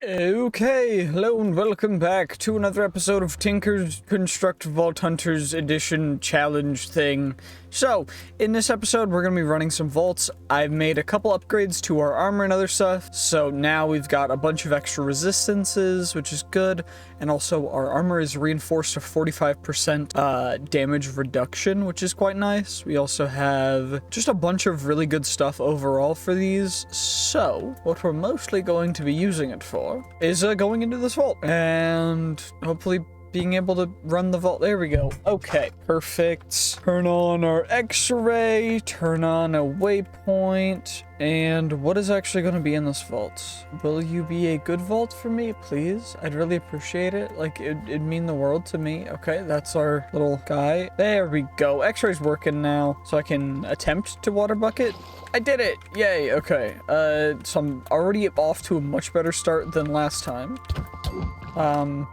Okay, hello and welcome back to another episode of Tinker's Construct Vault Hunters Edition challenge thing. So, in this episode, we're going to be running some vaults. I've made a couple upgrades to our armor and other stuff, so now we've got a bunch of extra resistances, which is good, and also our armor is reinforced to 45% damage reduction, which is quite nice. We also have just a bunch of really good stuff overall for these, so what we're mostly going to be using it for is going into this vault and hopefully being able to run the vault. There we go. Okay, perfect. Turn on our x-ray, turn on a waypoint, and what is actually going to be in this vault? Will you be a good vault for me, please? I'd really appreciate it. Like, it'd mean the world to me. Okay, that's our little guy. There we go. X-ray's working now, so I can attempt to water bucket. I did it! Yay, okay. So I'm already off to a much better start than last time.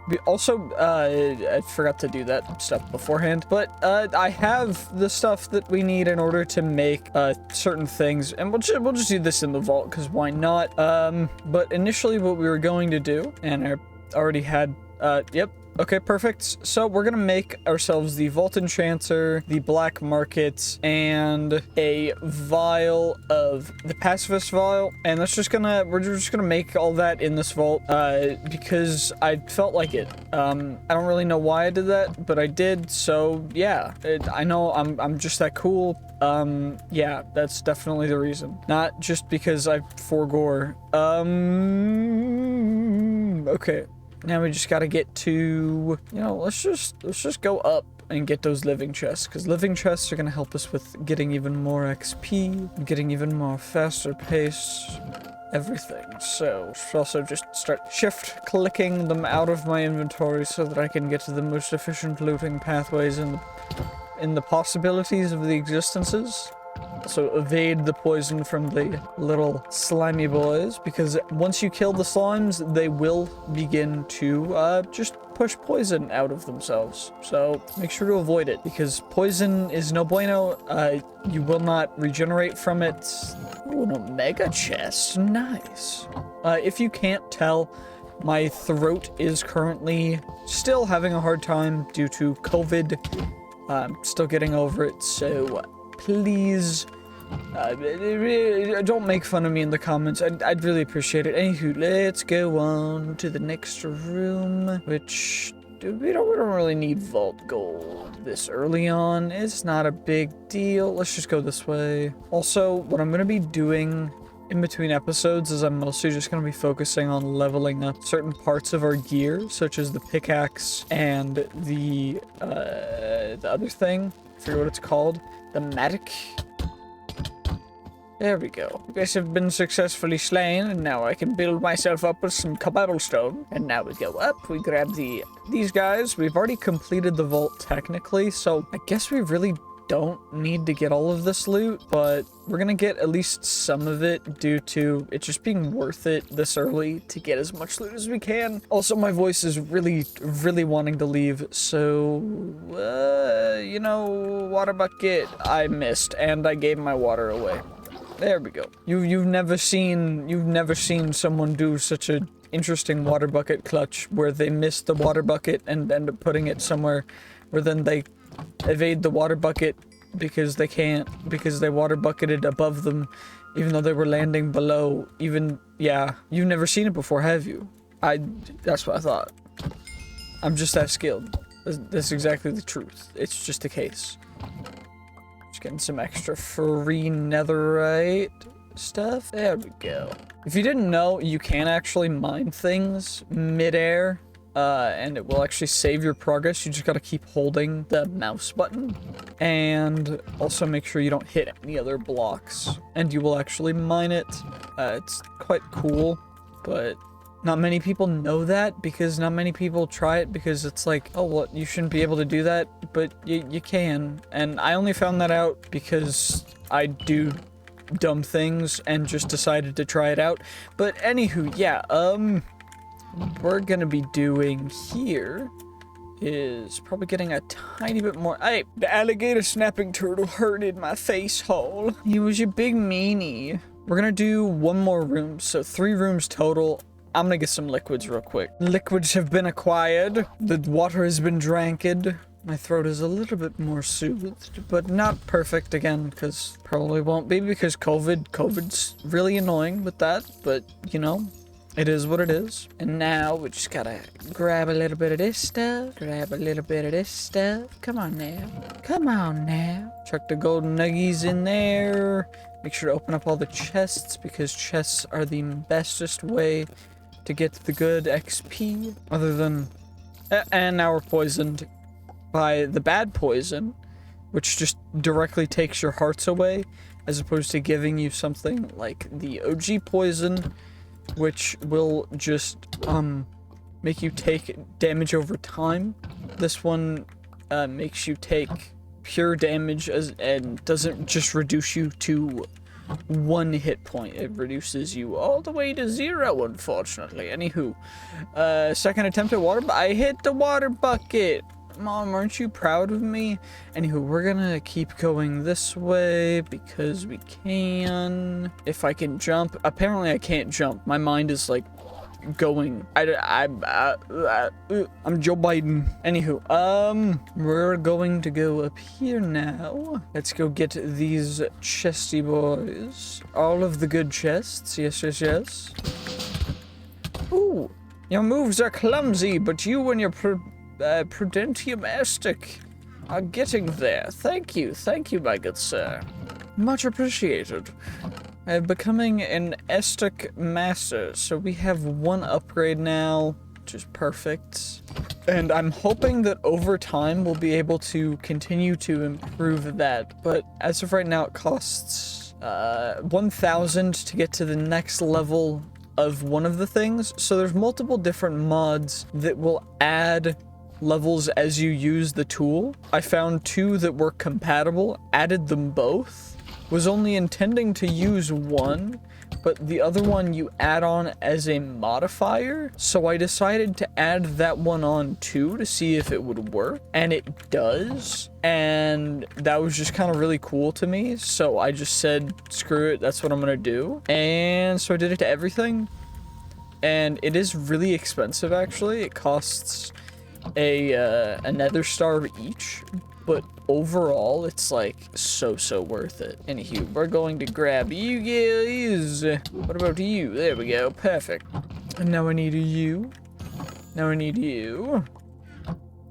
We also, I forgot to do that stuff beforehand, but, I have the stuff that we need in order to make, certain things, and we'll just do this in the vault, because why not? But initially what we were going to do, and I already had, yep. Okay, perfect. So we're gonna make ourselves the Vault Enchanter, the Black Market, and a vial of the Pacifist vial, and we're just gonna make all that in this vault, because I felt like it. I don't really know why I did that, but I did, so yeah. I know I'm just that cool. Yeah, that's definitely the reason. Not just because I forgore. Okay. Now we just gotta get to, you know, let's just go up and get those living chests, because living chests are gonna help us with getting even more XP, getting even more faster pace, everything. So also just start shift clicking them out of my inventory so that I can get to the most efficient looting pathways in the possibilities of the existences. So evade the poison from the little slimy boys, because once you kill the slimes, they will begin to just push poison out of themselves. So make sure to avoid it, because poison is no bueno. You will not regenerate from it. Ooh, an omega chest, nice. If you can't tell, my throat is currently still having a hard time due to COVID. I'm still getting over it, so please, don't make fun of me in the comments. I'd really appreciate it. Anywho, let's go on to the next room, which we don't really need vault gold this early on. It's not a big deal. Let's just go this way. Also, what I'm going to be doing in between episodes is I'm mostly just going to be focusing on leveling up certain parts of our gear, such as the pickaxe and the other thing. I forget what it's called. The Matic. There we go. You guys have been successfully slain, and now I can build myself up with some cobblestone. And now we go up, we grab these guys. We've already completed the vault technically, so I guess we really don't need to get all of this loot, but we're gonna get at least some of it due to it just being worth it this early to get as much loot as we can. Also, my voice is really wanting to leave, so you know, water bucket, I missed, and I gave my water away. There we go. You've never seen someone do such an interesting water bucket clutch where they miss the water bucket and end up putting it somewhere where then they evade the water bucket because they can't, because they water bucketed above them even though they were landing below. Yeah, you've never seen it before, have you? That's what I thought. I'm just that skilled. That's exactly the truth. It's just a case. Just getting some extra free netherite stuff. There we go. If you didn't know, you can actually mine things mid-air, and it will actually save your progress. You just gotta keep holding the mouse button, and also make sure you don't hit any other blocks, and you will actually mine it. It's quite cool, but not many people know that, because not many people try it, because it's like, oh, well, you shouldn't be able to do that, but you can. And I only found that out because I do dumb things and just decided to try it out. But anywho, yeah, we're gonna be doing here is probably getting a tiny bit more. Hey, the alligator snapping turtle hurted my face hole. He was your big meanie. We're gonna do one more room, so 3 rooms total. I'm gonna get some liquids real quick. Liquids have been acquired. The water has been dranked. My throat is a little bit more soothed, but not perfect again, because probably won't be because COVID's really annoying with that, but you know, it is what it is. And now we just gotta grab a little bit of this stuff, grab a little bit of this stuff. Come on now. Come on now. Chuck the golden nuggies in there. Make sure to open up all the chests because chests are the bestest way to get the good XP other than... And now we're poisoned by the bad poison, which just directly takes your hearts away, as opposed to giving you something like the OG poison, which will just make you take damage over time. This one makes you take pure damage and doesn't just reduce you to 1 hit point. It reduces you all the way to 0, unfortunately. Anywho, second attempt at water, I hit the water bucket. Mom, aren't you proud of me? Anywho, we're gonna keep going this way because we can. If I can jump. Apparently I can't jump. My mind is like going. I'm Joe Biden. Anywho, we're going to go up here now. Let's go get these chesty boys. All of the good chests. Yes, yes, yes. Ooh, your moves are clumsy, but you and your prudentium-astic are getting there. Thank you, my good sir. Much appreciated. Becoming an Estic master, so we have 1 upgrade now, which is perfect. And I'm hoping that over time we'll be able to continue to improve that, but as of right now it costs 1,000 to get to the next level of one of the things. So there's multiple different mods that will add levels as you use the tool. I found 2 that were compatible, added them both. Was only intending to use 1, but the other one you add on as a modifier. So I decided to add that one on too to see if it would work, and it does. And that was just kind of really cool to me. So I just said, screw it, that's what I'm gonna do. And so I did it to everything. And it is really expensive actually. It costs a nether star each, but overall it's like so worth it. Anywho, we're going to grab you guys. What about you? There we go, perfect. And now I need you. Now I need you.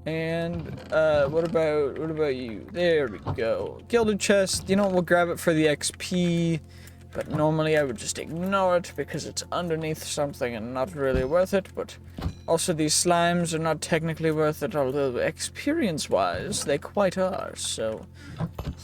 And what about you? There we go. Gilded chest. You know, we'll grab it for the XP. But normally I would just ignore it because it's underneath something and not really worth it. But also these slimes are not technically worth it, although experience-wise, they quite are. So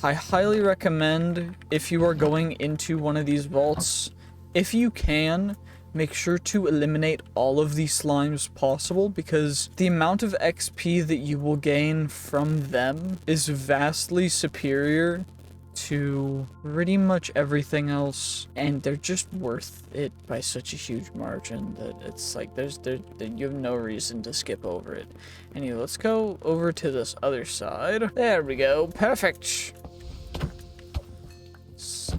I highly recommend, if you are going into one of these vaults, if you can, make sure to eliminate all of the slimes possible, because the amount of XP that you will gain from them is vastly superior to pretty much everything else, and they're just worth it by such a huge margin that it's like you have no reason to skip over it. Anyway, let's go over to this other side. There we go, perfect.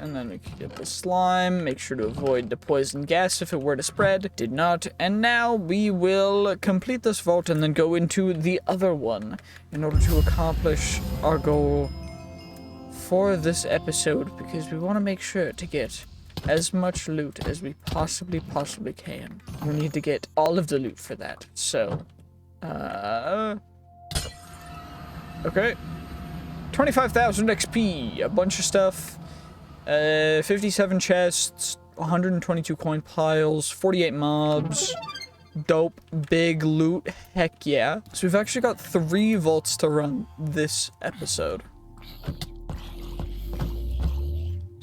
And then we can get the slime. Make sure to avoid the poison gas if it were to spread. Did not. And now we will complete this vault and then go into the other one in order to accomplish our goal for this episode, because we want to make sure to get as much loot as we possibly can. We need to get all of the loot for that. So, okay. 25,000 XP, a bunch of stuff. 57 chests, 122 coin piles, 48 mobs. Dope, big loot, heck yeah. So we've actually got 3 vaults to run this episode.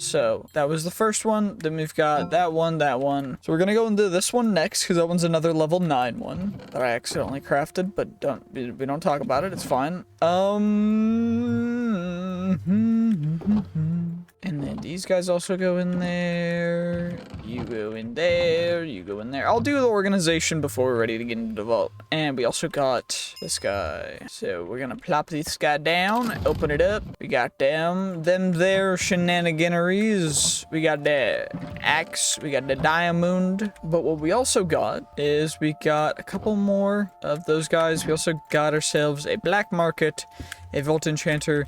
So that was the first one, then we've got that one. So we're gonna go into this one next, because that one's another level 9 one that I accidentally crafted, but we don't talk about it, it's fine. And And then these guys also go in there. You go in there. You go in there. I'll do the organization before we're ready to get into the vault. And we also got this guy. So we're gonna plop this guy down. Open it up. We got them there shenaniganeries. We got the axe. We got the diamond. But what we also got is we got a couple more of those guys. We also got ourselves a black market, a vault enchanter,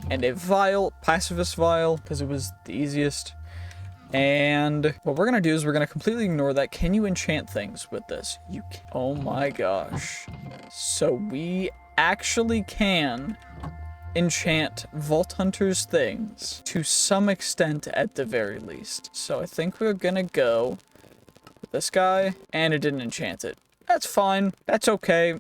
and a vial, pacifist vial, because it was the easiest. And what we're gonna do is we're gonna completely ignore that. Can you enchant things with this? You can. Oh my gosh. So we actually can enchant Vault Hunters things to some extent at the very least. So I think we're gonna go with this guy, and it didn't enchant it. That's fine. That's okay.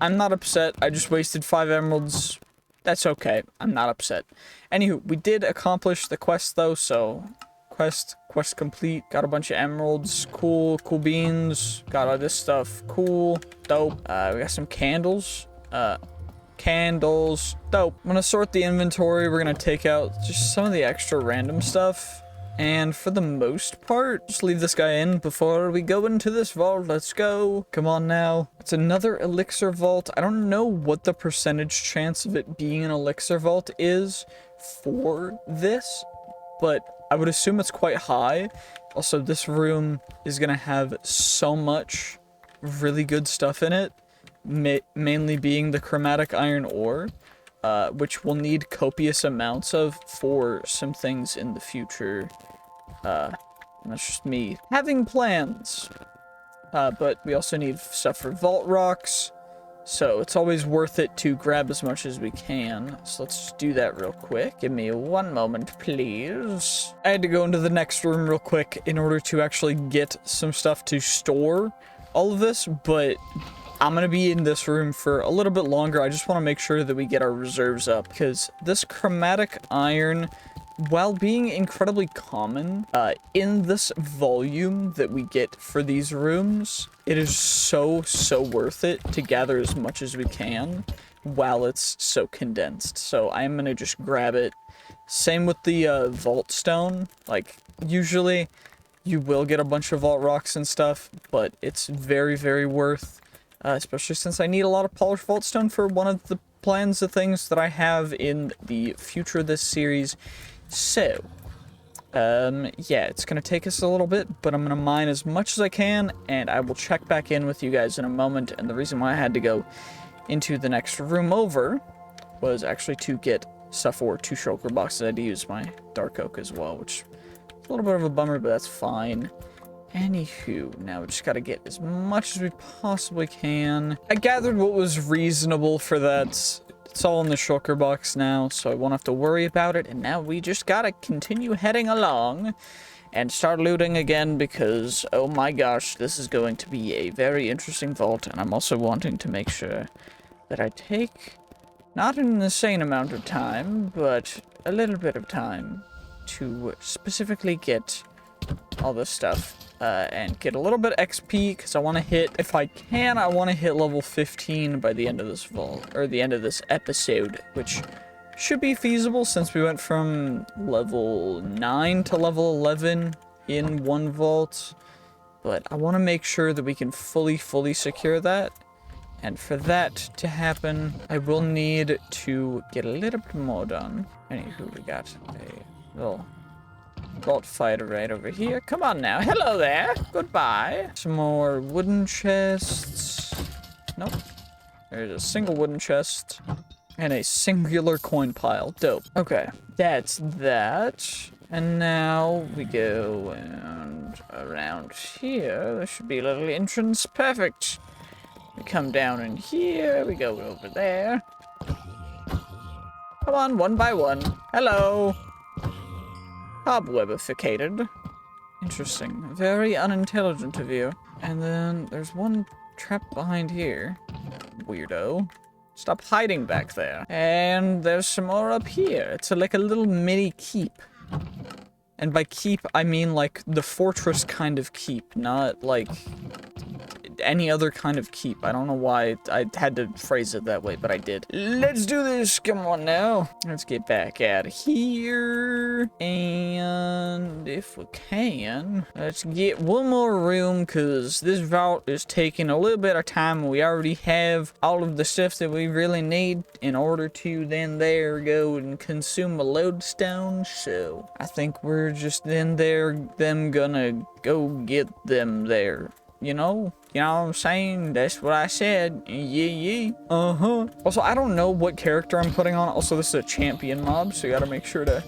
I'm not upset. I just wasted 5 emeralds. That's okay. I'm not upset. Anywho, we did accomplish the quest though, so quest complete. Got a bunch of emeralds. Cool beans. Got all this stuff. Cool. Dope. We got some candles. Candles. Dope. I'm gonna sort the inventory. We're gonna take out just some of the extra random stuff. And for the most part, just leave this guy in before we go into this vault. Let's go. Come on now. It's another elixir vault. I don't know what the percentage chance of it being an elixir vault is for this, but I would assume it's quite high. Also, this room is going to have so much really good stuff in it, mainly being the chromatic iron ore. Which we'll need copious amounts of for some things in the future. And that's just me having plans. But we also need stuff for vault rocks, so it's always worth it to grab as much as we can. So let's just do that real quick. Give me 1 moment, please. I had to go into the next room real quick in order to actually get some stuff to store all of this, but I'm going to be in this room for a little bit longer. I just want to make sure that we get our reserves up, because this chromatic iron, while being incredibly common in this volume that we get for these rooms, it is so worth it to gather as much as we can while it's so condensed. So I'm going to just grab it. Same with the vault stone. Like, usually you will get a bunch of vault rocks and stuff, but it's very worth, especially since I need a lot of polished vault stone for one of the plans of things that I have in the future of this series. So, yeah, it's going to take us a little bit, but I'm going to mine as much as I can, and I will check back in with you guys in a moment. And the reason why I had to go into the next room over was actually to get stuff for 2 shulker boxes. I had to use my dark oak as well, which is a little bit of a bummer, but that's fine. Anywho, now we just gotta get as much as we possibly can. I gathered what was reasonable for that. It's all in the shulker box now, so I won't have to worry about it. And now we just gotta continue heading along and start looting again, because, oh my gosh, this is going to be a very interesting vault. And I'm also wanting to make sure that I take not an insane amount of time, but a little bit of time to specifically get all this stuff. And get a little bit of XP, because I want to hit, if I can, I want to hit level 15 by the end of this vault, or the end of this episode, which should be feasible since we went from level 9 to level 11 in one vault. But I want to make sure that we can fully secure that. And for that to happen, I will need to get a little bit more done. Anywho, we got a little vault fighter right over here. Come on now. Hello there. Goodbye. Some more wooden chests. Nope. There's a single wooden chest and a singular coin pile. Dope. Okay. That's that. And now we go and around here. There should be a little entrance. Perfect. We come down in here. We go over there. Come on, one by one. Hello. Cobwebificated. Interesting. Very unintelligent of you. And then there's one trap behind here. Weirdo. Stop hiding back there. And there's some more up here. It's like a little mini keep. And by keep, I mean like the fortress kind of keep, not like any other kind of keep. I don't know why I had to phrase it that way, but I did. Let's do this. Come on now. Let's get back out of here. And if we can, let's get one more room, because this vault is taking a little bit of time. We already have all of the stuff that we really need in order to then there go and consume a lodestone. So I think we're just then them gonna go get them there. You know what I'm saying? That's what I said. Yeah. Also, I don't know what character I'm putting on. Also, this is a champion mob, so you gotta make sure to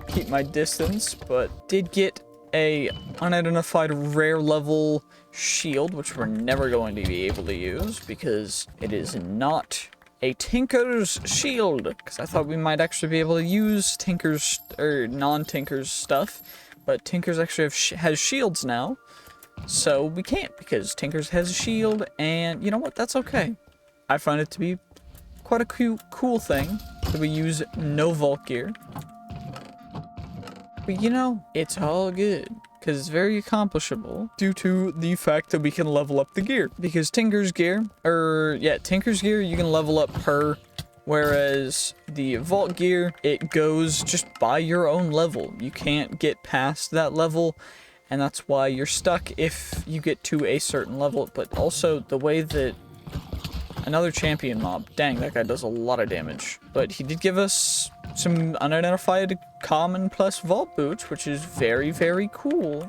keep my distance. But did get a unidentified rare level shield, which we're never going to be able to use because it is not a Tinker's shield. Because I thought we might actually be able to use Tinker's or non-Tinker's stuff, but Tinker's actually has shields now. So we can't, because Tinker's has a shield, and you know what? That's okay. I find it to be quite a cool thing that we use no vault gear. But you know, it's all good, because it's very accomplishable due to the fact that we can level up the gear. Because Tinker's gear, you can level up per, whereas the vault gear, it goes just by your own level. You can't get past that level. And that's why you're stuck if you get to a certain level. But also the way that another champion mob, dang, that guy does a lot of damage. But he did give us some unidentified common plus vault boots, which is very, very cool.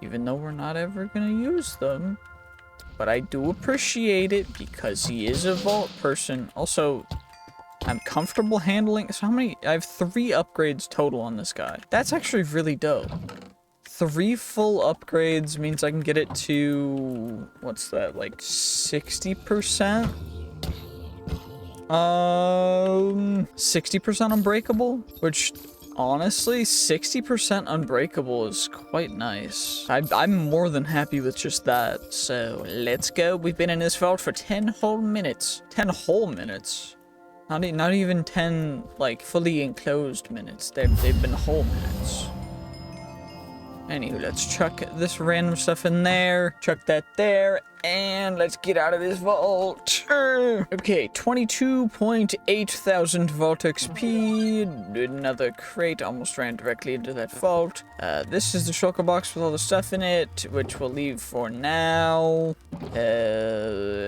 Even though we're not ever gonna use them. But I do appreciate it because he is a vault person. Also, I'm comfortable handling. So how many? I have 3 upgrades total on this guy. That's actually really dope. 3 full upgrades means I can get it to, what's that, like 60%? 60% unbreakable, which honestly, 60% unbreakable is quite nice. I'm more than happy with just that. So let's go. We've been in this vault for 10 whole minutes. 10 whole minutes. Not even 10 like fully enclosed minutes. They've been whole minutes. Anywho, let's chuck this random stuff in there, chuck that there, and let's get out of this vault. Okay, 22.8 thousand vault XP, another crate, almost ran directly into that vault. This is the shulker box with all the stuff in it, which we'll leave for now.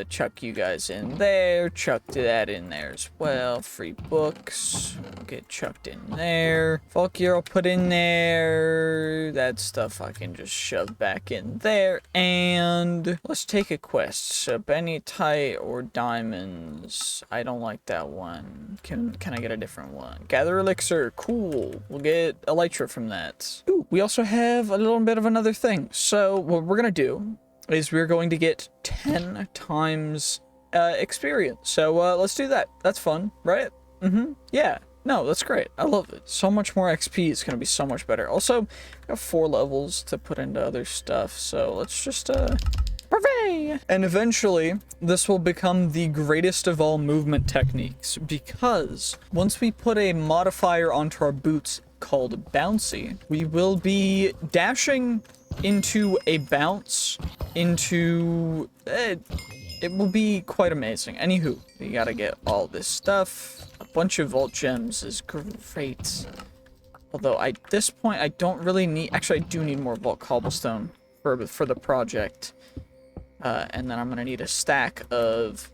Chuck you guys in there, chuck that in there as well. Free books, get chucked in there. Vault gear I'll put in there. That stuff I can just shove back in there. And let's take a quest. So Benitite or diamonds. I don't like that one. Can I get a different one? Gather elixir. Cool. We'll get elytra from that. Ooh, we also have a little bit of another thing. So what we're gonna do is we're going to get 10 times experience. So let's do that. That's fun, right? Yeah. No, that's great. I love it. So much more XP is going to be so much better. Also, we have 4 levels to put into other stuff, so let's just, parfait! And eventually, this will become the greatest of all movement techniques, because once we put a modifier onto our boots called bouncy, we will be dashing into a bounce into... it will be quite amazing. Anywho, we gotta get all this stuff. A bunch of vault gems is great. Although at this point I don't really need, actually I do need more vault cobblestone for the project. And then I'm gonna need a stack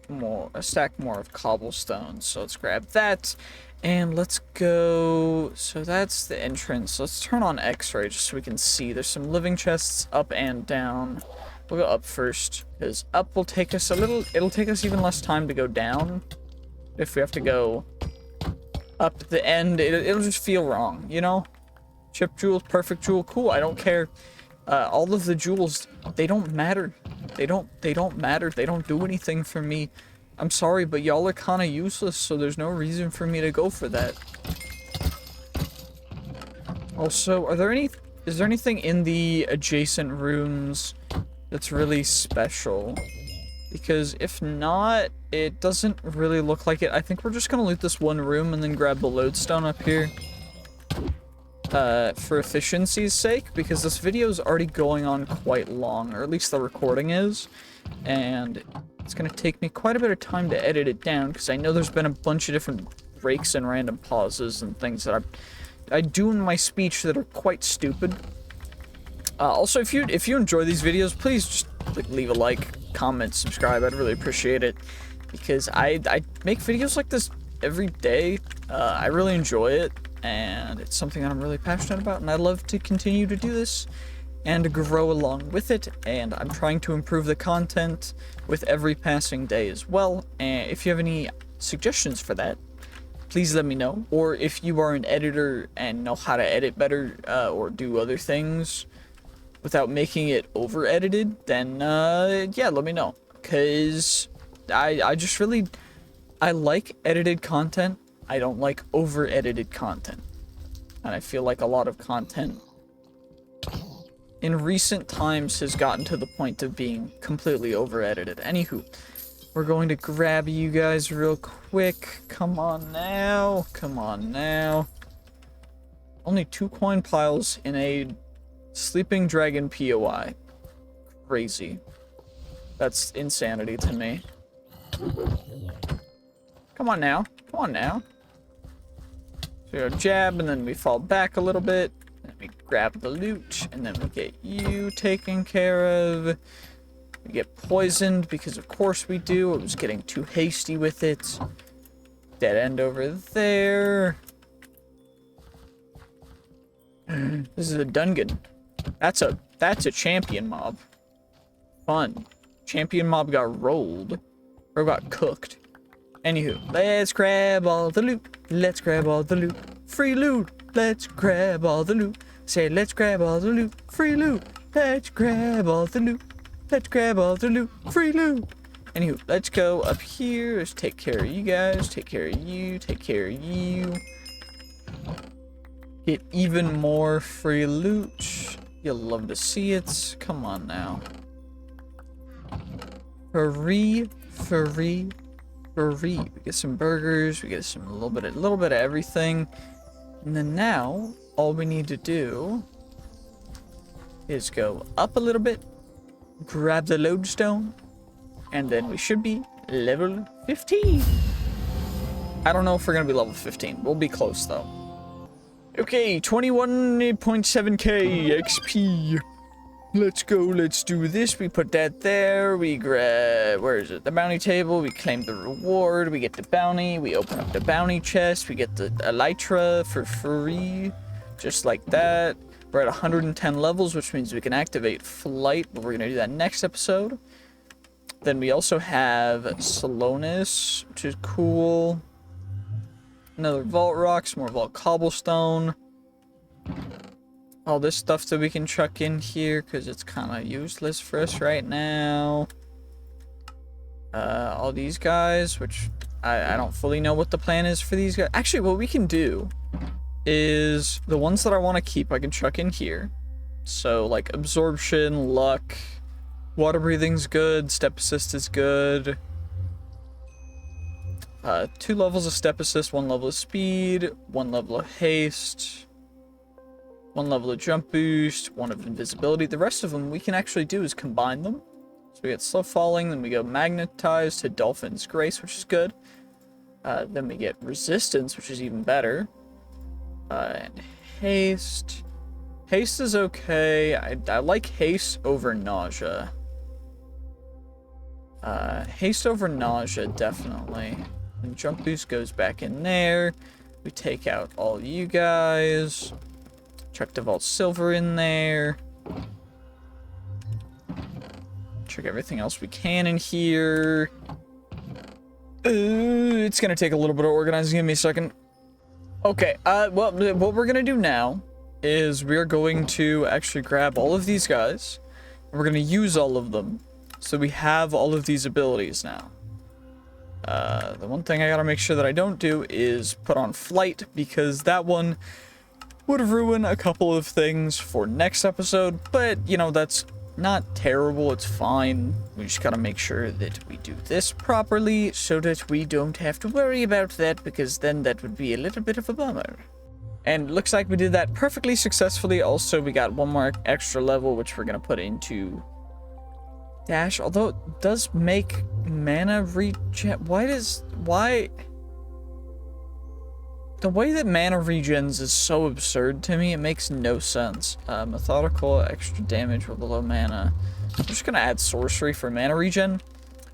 more of cobblestone. So let's grab that and let's go. So that's the entrance. Let's turn on X-ray just so we can see. There's some living chests up and down. We'll go up first, because up will take us it'll take us even less time to go down. If we have to go up the end, it'll just feel wrong, you know? Chip jewels, perfect jewel, cool, I don't care. All of the jewels, they don't matter. They don't matter, they don't do anything for me. I'm sorry, but y'all are kind of useless, so there's no reason for me to go for that. Also, is there anything in the adjacent rooms that's really special? Because if not, it doesn't really look like it. I think we're just gonna loot this one room and then grab the lodestone up here. for efficiency's sake, because this video is already going on quite long, or at least the recording is, and it's going to take me quite a bit of time to edit it down, because I know there's been a bunch of different breaks and random pauses and things that I do in my speech that are quite stupid. Also, if you enjoy these videos, please just leave a like, comment, subscribe. I'd really appreciate it, because I make videos like this every day. I really enjoy it, and it's something that I'm really passionate about, and I love to continue to do this and grow along with it, and I'm trying to improve the content with every passing day as well. And if you have any suggestions for that, please let me know. Or if you are an editor and know how to edit better, or do other things without making it over edited, then yeah, let me know, because I just really, I like edited content. I don't like over edited content, and I feel like a lot of content in recent times has gotten to the point of being completely over edited. Anywho, we're going to grab you guys real quick. Come on now, come on now. Only 2 coin piles in a Sleeping Dragon POI. Crazy. That's insanity to me. Come on now. Come on now. So we go jab, and then we fall back a little bit. Then we grab the loot, and then we get you taken care of. We get poisoned, because of course we do. I was getting too hasty with it. Dead end over there. This is a Dungan. That's a champion mob. Fun. Champion mob got rolled. Or got cooked. Anywho, let's grab all the loot. Let's grab all the loot. Free loot. Let's grab all the loot. Say, let's grab all the loot. Free loot. Let's grab all the loot. Let's grab all the loot. Free loot. Anywho, let's go up here. Let's take care of you guys. Take care of you. Take care of you. Get even more free loot. You'll love to see it. Come on now. Free. We get some burgers. We get some a little bit of everything. And then now, all we need to do is go up a little bit, grab the lodestone, and then we should be level 15. I don't know if we're gonna be level 15. We'll be close though. Okay, 21.7k XP. Let's go, let's do this. We put that there. We grab, where is it? The bounty table. We claim the reward. We get the bounty. We open up the bounty chest. We get the elytra for free. Just like that. We're at 110 levels, which means we can activate flight, but we're going to do that next episode. Then we also have slowness, which is cool. Another vault rocks, more vault cobblestone. All this stuff that we can chuck in here, because it's kind of useless for us right now. All these guys, which I don't fully know what the plan is for these guys. Actually, what we can do is the ones that I want to keep, I can chuck in here. So, like, absorption, luck, water breathing's good, step assist is good. 2 levels of step assist, 1 level of speed, 1 level of haste, 1 level of jump boost, 1 of invisibility. The rest of them we can actually do is combine them. So we get slow falling, then we go magnetized to Dolphin's Grace, which is good. Then we get resistance, which is even better. And haste. Haste is okay. I like haste over nausea. Haste over nausea, definitely. And jump boost goes back in there. We take out all you guys. Chuck the Vault Silver in there. Check everything else we can in here. It's gonna take a little bit of organizing. Give me a second. Okay, well, what we're gonna do now is we're going to actually grab all of these guys. And we're gonna use all of them. So we have all of these abilities now. The one thing I gotta make sure that I don't do is put on flight, because that one would ruin a couple of things for next episode, but, you know, that's not terrible, it's fine. We just gotta make sure that we do this properly, so that we don't have to worry about that, because then that would be a little bit of a bummer. And looks like we did that perfectly successfully. Also, we got one more extra level, which we're going to put into dash. Although it does make mana regen. Why? The way that mana regens is so absurd to me. It makes no sense. Methodical, extra damage with low mana. I'm just going to add sorcery for mana regen.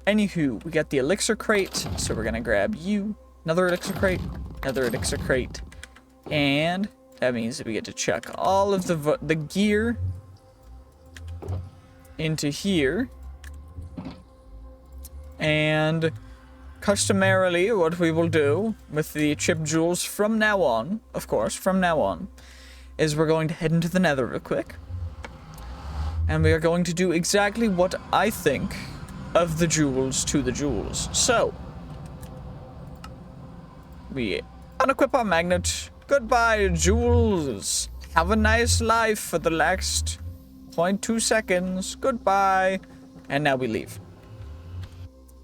Anywho, we got the elixir crate. So we're going to grab you. Another elixir crate. Another elixir crate. And that means that we get to chuck all of the gear into here. And customarily, what we will do with the chip jewels from now on, of course, from now on, is we're going to head into the nether real quick. And we are going to do exactly what I think of the jewels to the jewels. So, we unequip our magnet. Goodbye, jewels. Have a nice life for the next 0.2 seconds. Goodbye. And now we leave.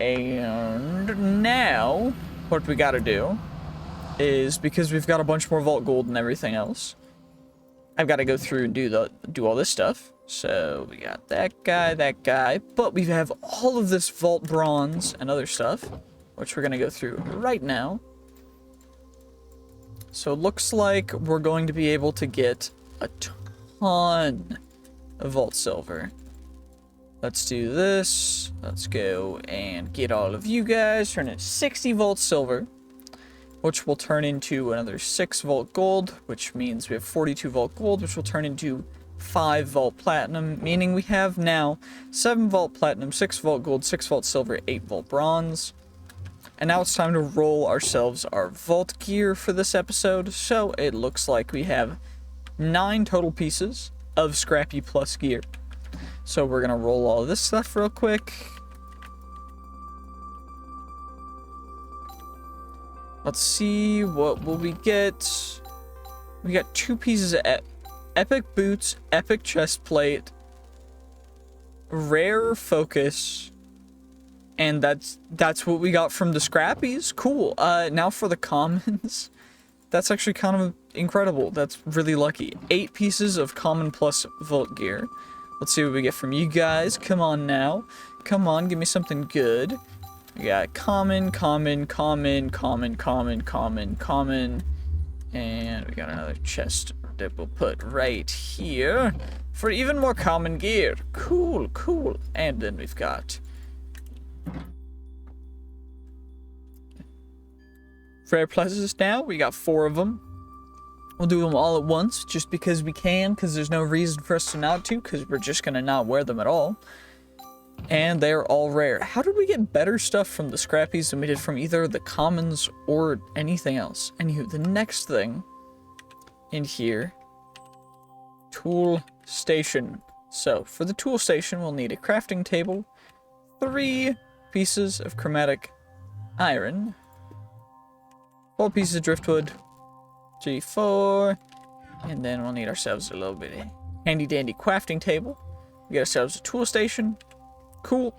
And now, what we gotta do is, because we've got a bunch more vault gold and everything else, I've got to go through and do all this stuff. So we got that guy, but we have all of this vault bronze and other stuff, which we're gonna go through right now. So it looks like we're going to be able to get a ton of vault silver. Let's do this. Let's go and get all of you guys. Turn it 60 vault silver, which will turn into another 6 vault gold, which means we have 42 vault gold, which will turn into 5 vault platinum, meaning we have now 7 vault platinum, 6 vault gold, 6 vault silver, 8 vault bronze. And now it's time to roll ourselves our vault gear for this episode. So it looks like we have 9 total pieces of Scrappy Plus gear. So we're gonna roll all of this stuff real quick. Let's see, what will we get? We got 2 pieces of epic boots, epic chest plate, rare focus, and that's what we got from the scrappies. Cool. Now for the commons. That's actually kind of incredible. That's really lucky. 8 pieces of common plus vault gear. Let's see what we get from you guys. Come on now. Come on, give me something good. We got common, common, common, common, common, common, common. And we got another chest that we'll put right here for even more common gear. Cool, cool. And then we've got rare pluses now. We got 4 of them. We'll do them all at once just because we can, because there's no reason for us to not to, because we're just going to not wear them at all. And they're all rare. How did we get better stuff from the scrappies than we did from either the commons or anything else? Anywho, the next thing in here, tool station. So for the tool station, we'll need a crafting table, 3 pieces of chromatic iron, 4 pieces of driftwood, 4, and then we'll need ourselves a little bit of handy dandy crafting table. We get ourselves a tool station. Cool.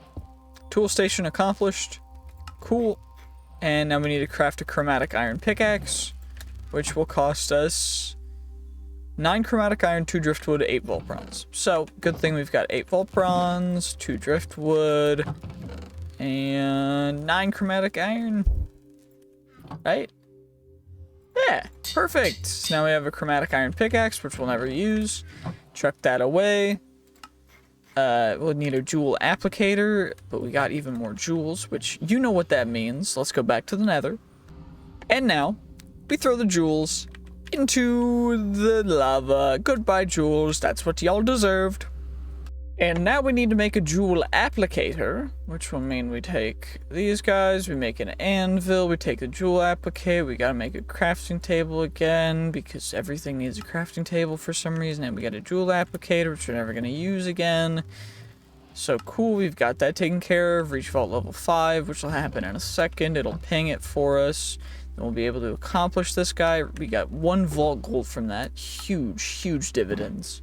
Tool station accomplished. Cool. And now we need to craft a chromatic iron pickaxe, which will cost us 9 chromatic iron, 2 driftwood, 8 vault bronze. So, good thing we've got 8 vault bronze, 2 driftwood, and 9 chromatic iron. Right? Yeah, perfect. So now we have a chromatic iron pickaxe, which we'll never use. Chuck that away. We'll need a jewel applicator, but we got even more jewels, which you know what that means. Let's go back to the nether. And now, we throw the jewels into the lava. Goodbye, jewels. That's what y'all deserved. And now we need to make a jewel applicator, which will mean we take these guys, we make an anvil, we take the jewel applicator, we gotta make a crafting table again, because everything needs a crafting table for some reason, and we got a jewel applicator, which we're never gonna use again. So cool, we've got that taken care of. Reach vault level 5, which will happen in a second. It'll ping it for us. Then we'll be able to accomplish this guy. We got 1 vault gold from that. Huge, huge dividends.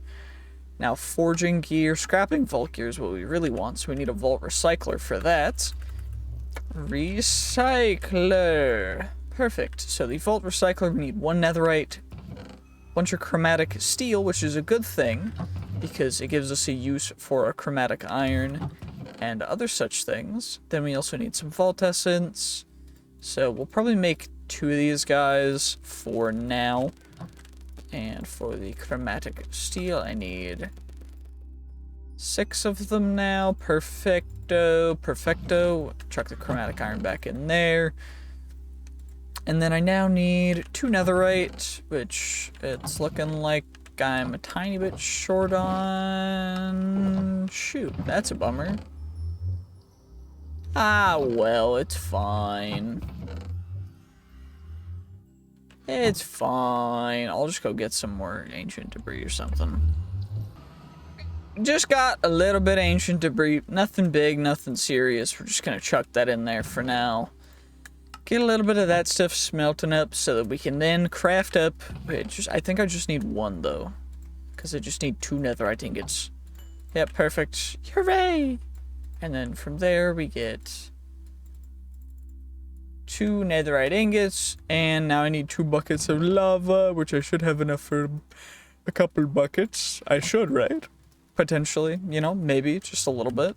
Now, forging gear, scrapping vault gear is what we really want, so we need a vault recycler for that. Recycler. Perfect. So the vault recycler, we need 1 netherite, bunch of chromatic steel, which is a good thing, because it gives us a use for a chromatic iron and other such things. Then we also need some vault essence. So we'll probably make 2 of these guys for now. And for the chromatic steel, I need 6 of them now. Perfecto. Perfecto. Chuck the chromatic iron back in there. And then I now need 2 netherite, which it's looking like I'm a tiny bit short on. Shoot, that's a bummer. Ah, well, it's fine. It's fine. I'll just go get some more ancient debris or something. Just got a little bit of ancient debris. Nothing big, nothing serious. We're just gonna chuck that in there for now. Get a little bit of that stuff smelting up so that we can then craft up. I think I just need 1 though, because I just need 2 netherite ingots. Yep, perfect. Hooray! And then from there we get 2 netherite ingots, and now I need 2 buckets of lava, which I should have enough for a couple buckets. I should, right? Potentially, you know, maybe just a little bit.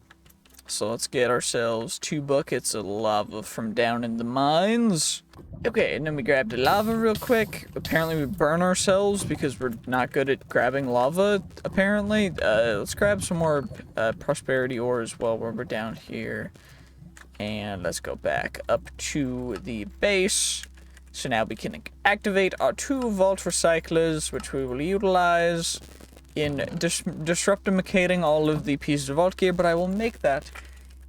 So let's get ourselves 2 buckets of lava from down in the mines. Okay, and then we grab the lava real quick. Apparently we burn ourselves because we're not good at grabbing lava, apparently. Let's grab some more prosperity ore as well while we're down here. And let's go back up to the base. So now we can activate our 2 vault recyclers, which we will utilize in disruptimacating all of the pieces of vault gear, but I will make that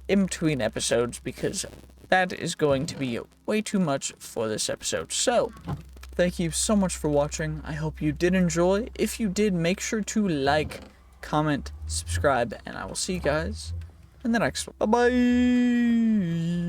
in between episodes because that is going to be way too much for this episode. So, thank you so much for watching. I hope you did enjoy. If you did, make sure to like, comment, subscribe, and I will see you guys in the next one. Bye-bye!